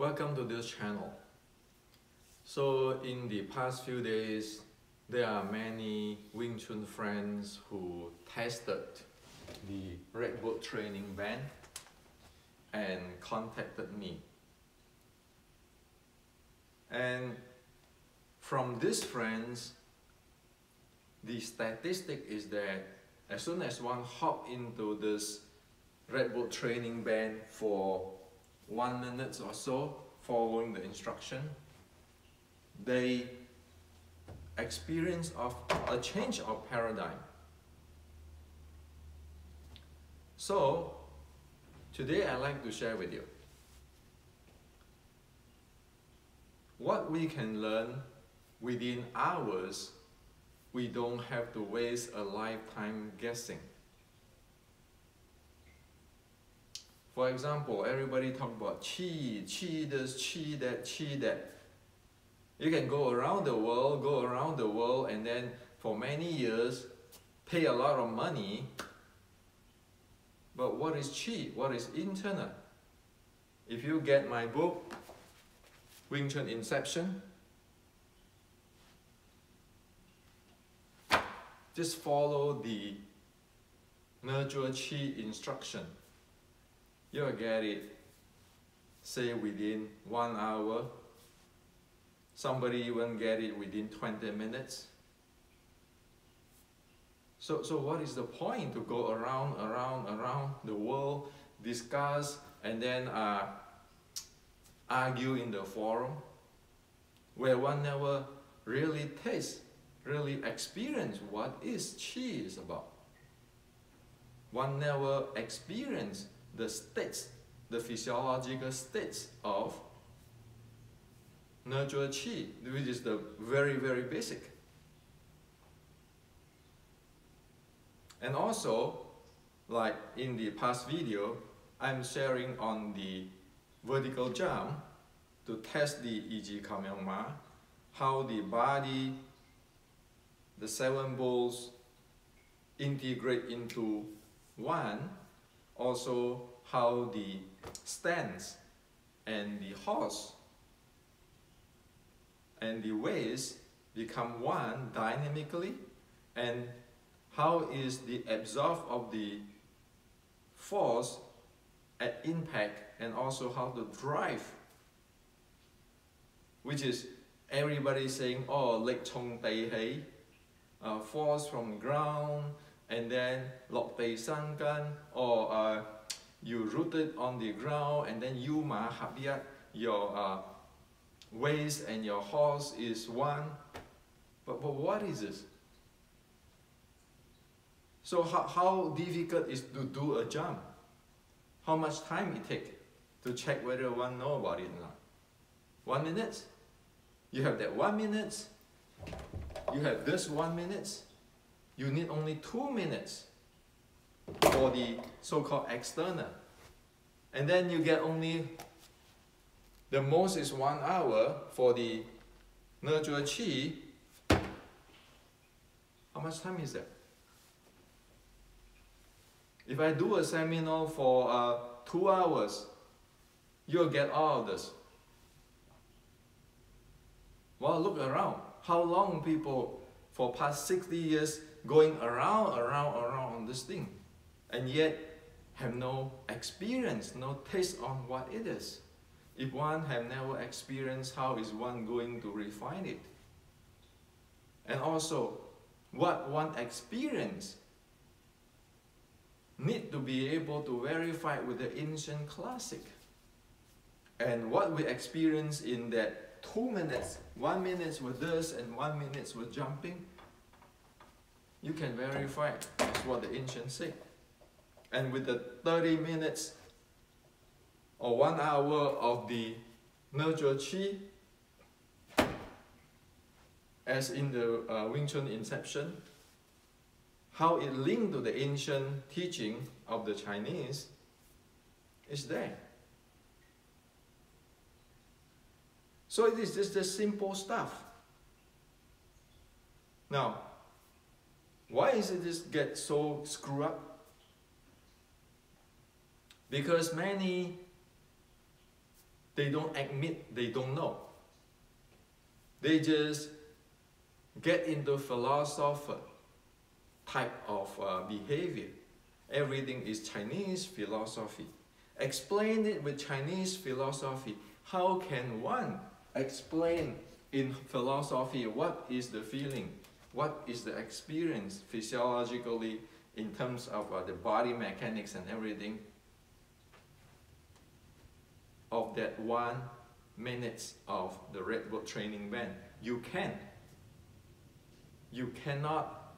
Welcome to this channel. So in the past few days, there are many Wing Chun friends who tested the Red Boat training band and contacted me. And from these friends, the statistic is that as soon as one hop into this Red Boat training band for 1 minute or so, following the instruction, they experience of a change of paradigm. So today I'd like to share with you what we can learn within hours. We don't have to waste a lifetime guessing. For example, everybody talk about qi, qi this, qi that, qi that. You can go around the world, and then for many years, pay a lot of money. But what is qi? What is internal? If you get my book, Wing Chun Inception, just follow the nurture qi instruction. You'll get it, say within 1 hour. Somebody even get it within 20 minutes. So what is the point to go around the world, discuss, and then argue in the forum, where one never really taste, really experience what is qi is about. One never experience the states, the physiological states of nurture qi, which is the very, very basic. And also, like in the past video, I'm sharing on the vertical jump to test the Yi Kameong-ma, how the body, the 7 balls integrate into one. Also, how the stance and the horse and the waist become one dynamically, and how is the absorb of the force at impact, and also how to drive, which is everybody saying, oh, leg chong dei hei, force from ground, and then lok dei san gan, or you rooted on the ground, and then you ma habiat, your waist and your horse is one. But what is this? So how difficult is to do a jump? How much time it take to check whether one know about it or not? 1 minute? You have that 1 minute. You have this 1 minute. You need only 2 minutes for the so-called external. And then you get only, the most is 1 hour for the nurture qi. How much time is that? If I do a seminar for 2 hours, you'll get all of this. Well, look around. How long people for past 60 years going around on this thing, and yet have no experience, no taste on what it is. If one have never experienced, how is one going to refine it? And also, what one experience need to be able to verify with the ancient classic. And what we experience in that 2 minutes, 1 minute with this and 1 minute with jumping, you can verify. That's what the ancients say. And with the 30 minutes or 1 hour of the nurture qi, as in the Wing Chun Inception, how it linked to the ancient teaching of the Chinese is there. So it is just the simple stuff. Now, why is it just get so screwed up? Because many They don't admit they don't know. They just get into philosopher type of behavior. Everything is Chinese philosophy. Explain it with Chinese philosophy. How can one explain in philosophy what is the feeling, what is the experience physiologically in terms of the body mechanics and everything of that 1 minute of the Red Bull training band? You can't. You cannot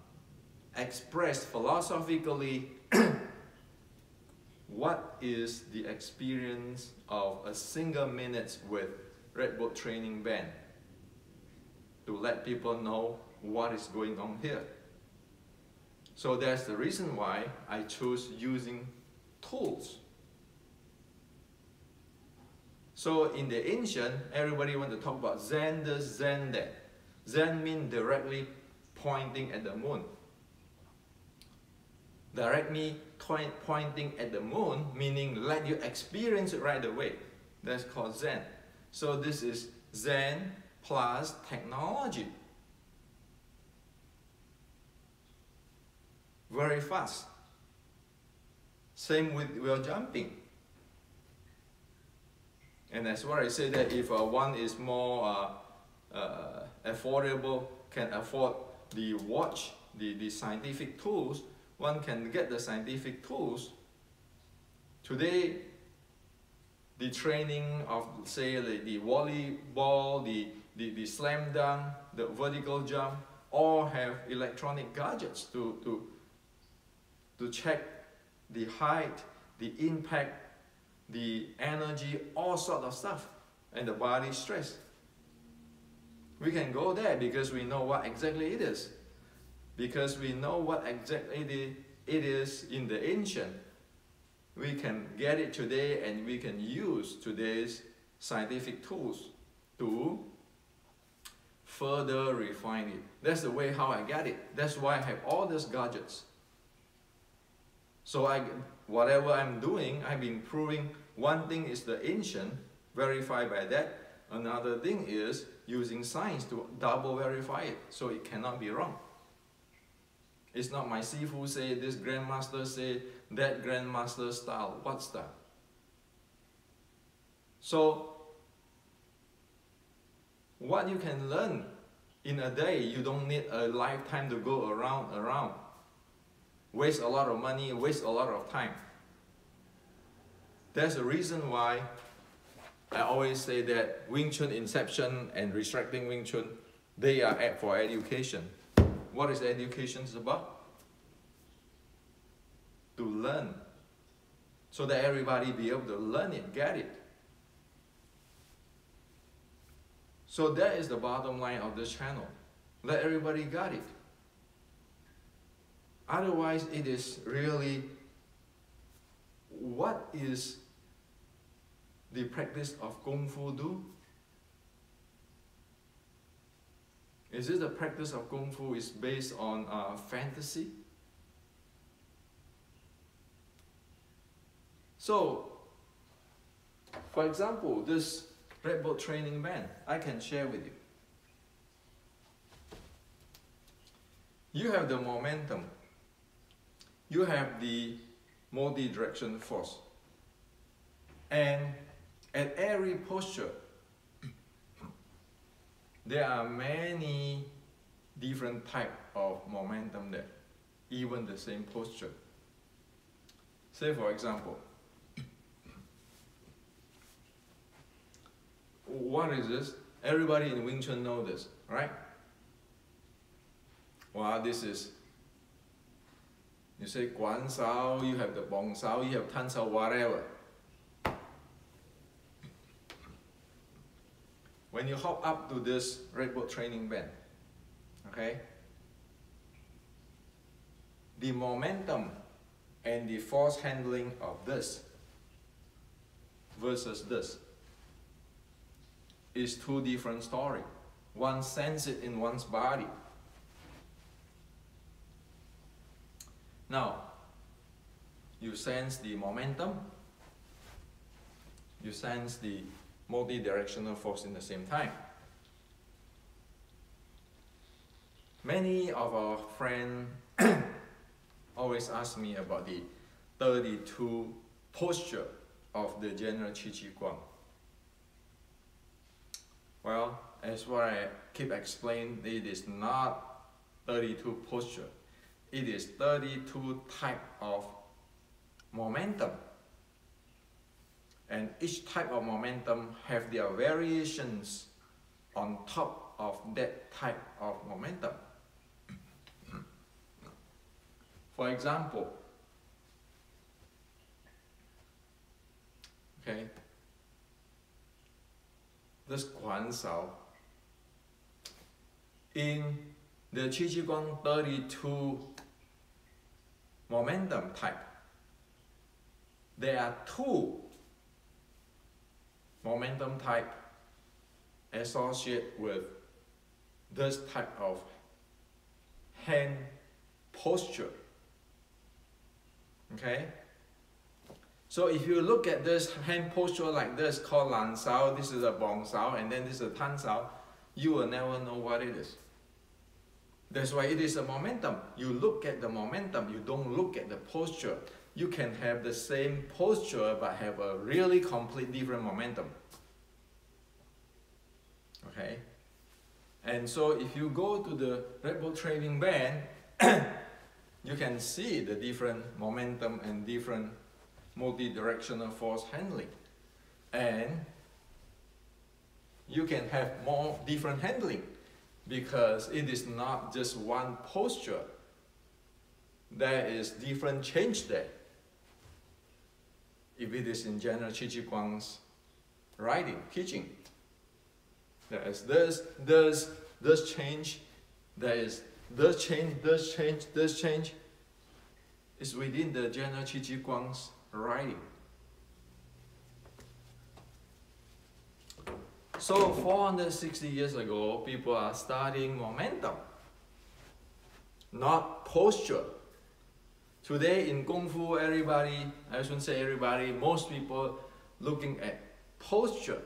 express philosophically what is the experience of a single minute with Red Bull training band to let people know what is going on here. So that's the reason why I chose using tools. So in the ancient, everybody want to talk about Zen this, Zen that. Zen means directly pointing at the moon. Directly pointing at the moon, meaning let you experience it right away. That's called Zen. So this is Zen plus technology. Very fast. Same with wheel jumping. And that's why I say that if one is more affordable, can afford the watch, the scientific tools, one can get the scientific tools. Today, the training of, say, the volleyball, the slam dunk, the vertical jump, all have electronic gadgets to check the height, the impact, the energy, all sort of stuff, and the body stress. We can go there because we know what exactly it is. Because we know what exactly it is in the ancient, we can get it today and we can use today's scientific tools to further refine it. That's the way how I get it. That's why I have all these gadgets. So whatever I'm doing, I've been proving one thing is the ancient, verified by that. Another thing is using science to double verify it, so it cannot be wrong. It's not my Sifu say, this grandmaster say, that grandmaster style. What style? So, what you can learn in a day, you don't need a lifetime to go around. Waste a lot of money, waste a lot of time. That's the reason why I always say that Wing Chun Inception and Restricting Wing Chun, they are for education. What is education about? To learn. So that everybody be able to learn it, get it. So that is the bottom line of this channel. Let everybody get it. Otherwise, it is really, what is the practice of Kung Fu do? Is it the practice of Kung Fu is based on fantasy? So, for example, this Red Bull training band, I can share with you. You have the momentum. You have the multi-direction force. And at every posture, there are many different types of momentum there, even the same posture. Say for example, what is this? Everybody in Wing Chun knows this, right? Well, this is, you say Guan Sao, you have the Bong Sao, you have Tan Sao, whatever. When you hop up to this Red Bull training band, okay, the momentum and the force handling of this versus this is two different stories. One senses it in one's body. Now, you sense the momentum, you sense the multi-directional force in the same time. Many of our friends always ask me about the 32 posture of the general Jiguang. Well, as what I keep explaining, it is not 32 posture. It is 32 type of momentum. And each type of momentum have their variations on top of that type of momentum. For example, okay, this Guan Sao, in the Jiguang 32 momentum type, there are two momentum type associated with this type of hand posture. Okay? So if you look at this hand posture like this, called Lan Sao, this is a Bong Sao, and then this is a Tan Sao, you will never know what it is. That's why it is a momentum. You look at the momentum, you don't look at the posture. You can have the same posture but have a really complete different momentum. Okay? And so if you go to the Red Bull training band, you can see the different momentum and different multi-directional force handling. And you can have more different handling because it is not just one posture. There is different change there. If it is in general Jiguang's writing, teaching, there is this change, there is this change, this change, this change. It's within the general Jiguang's writing. So 460 years ago, people are studying momentum, not posture. Today in Kung Fu, everybody, I shouldn't say everybody, most people looking at posture.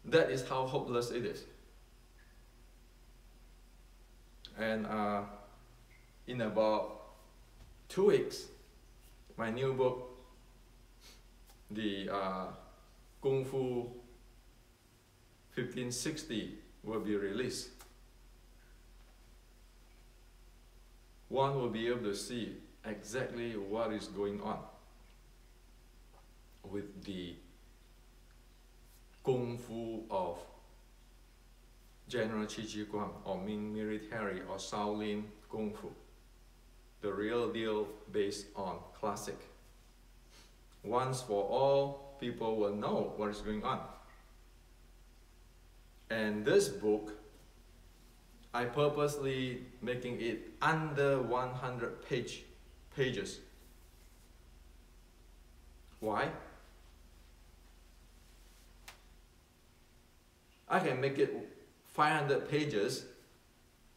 That is how hopeless it is. And in about 2 weeks, my new book, the Kung Fu 1560, will be released. One will be able to see exactly what is going on with the Kung Fu of General Jiguang, or Ming military, or Shaolin Kung Fu. The real deal based on classic. Once for all, people will know what is going on. And this book, I purposely making it under 100 pages. Why? I can make it 500 pages,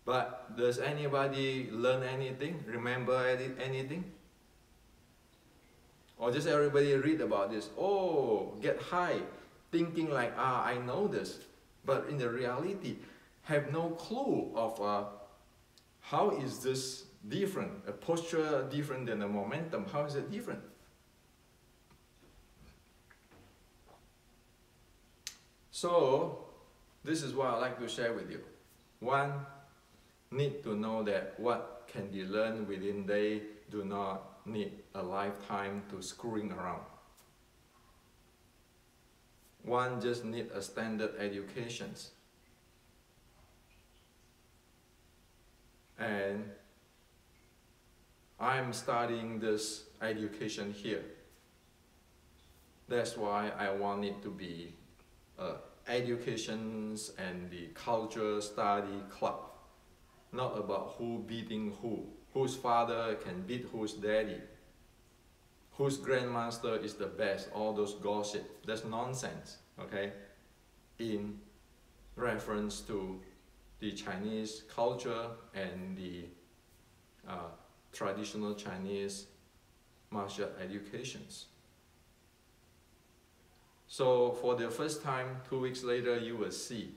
but does anybody learn anything, remember anything? Or just everybody read about this, oh, get high, thinking like, I know this, but in the reality, have no clue of how is this different, a posture different than a momentum, how is it different? So, this is what I like to share with you. One, need to know that what can be learned within day do not need a lifetime to screwing around. One just need a standard education. And I'm studying this education here. That's why I want it to be educations and the culture study club. Not about who beating who, whose father can beat whose daddy, whose grandmaster is the best, all those gossip. That's nonsense, okay? In reference to the Chinese culture and the traditional Chinese martial educations. So for the first time, 2 weeks later, you will see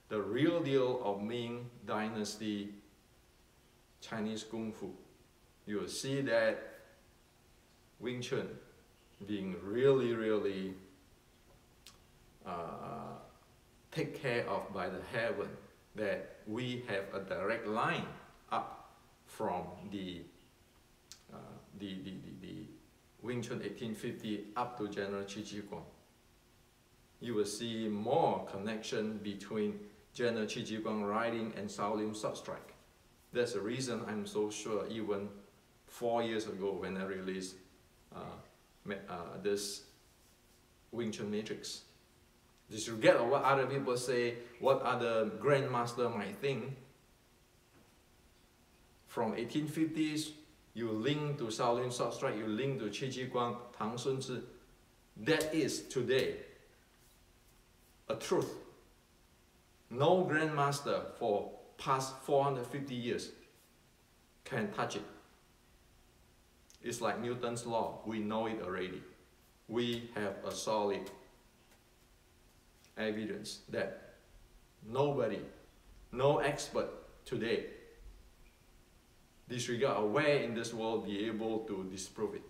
the real deal of Ming Dynasty Chinese Kung Fu. You will see that Wing Chun being really take care of by the heaven, that we have a direct line up from the Wing Chun 1850 up to General Jiguang. You will see more connection between General Jiguang riding and Shaolin sword strike. That's the reason I'm so sure even 4 years ago when I released this Wing Chun Matrix. Disregard of what other people say, what other grandmaster might think. From 1850s, you link to Shaolin sword strike, you link to Jiguang, Tang Sun Zhi. That is today a truth. No grandmaster for past 450 years can touch it. It's like Newton's law. We know it already. We have a solid evidence that nobody, no expert today, disregard or where in this world be able to disprove it.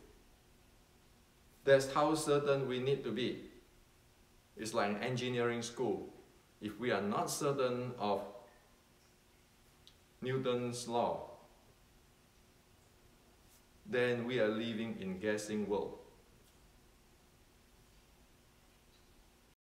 That's how certain we need to be. It's like an engineering school. If we are not certain of Newton's law, then we are living in guessing world.